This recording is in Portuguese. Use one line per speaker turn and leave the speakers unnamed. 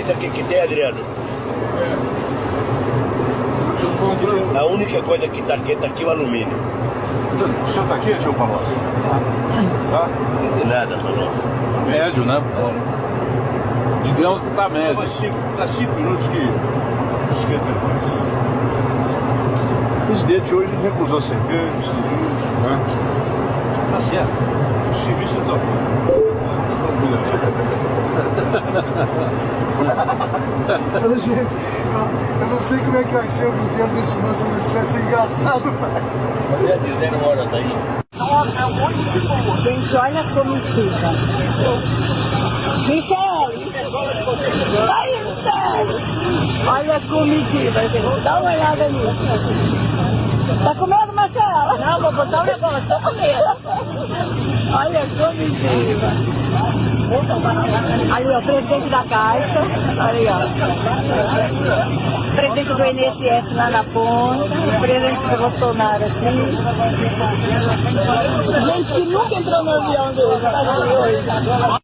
isso aqui que tem, Adriano? A única coisa que tá quente aqui é o alumínio.
O senhor tá aqui, tio Palocci? Tá?
Não tem nada, Palocci.
Médio, né? Digamos que tá médio. Faz 5 minutos que esquenta mais. O presidente hoje recusou cerveja, civis, né? Tá certo. O civis tá
Ô, gente, eu não sei como é que vai ser o brinquedo desse moço, mas vai ser engraçado, pai.
Mas é dizendo hora daí.
Gente, olha como fica. Michele! Vai, Michele! Olha a comidinha, gente. Dá uma olhada nisso. Tá com medo, Marcela? Não, vou botar um negócio, tô com medo. Olha a comidinha. Ali, ó, presidente da Caixa. Ali, ó. Presidente do INSS lá na ponta. Presidente do Bolsonaro aqui. Gente que nunca entrou no avião dele.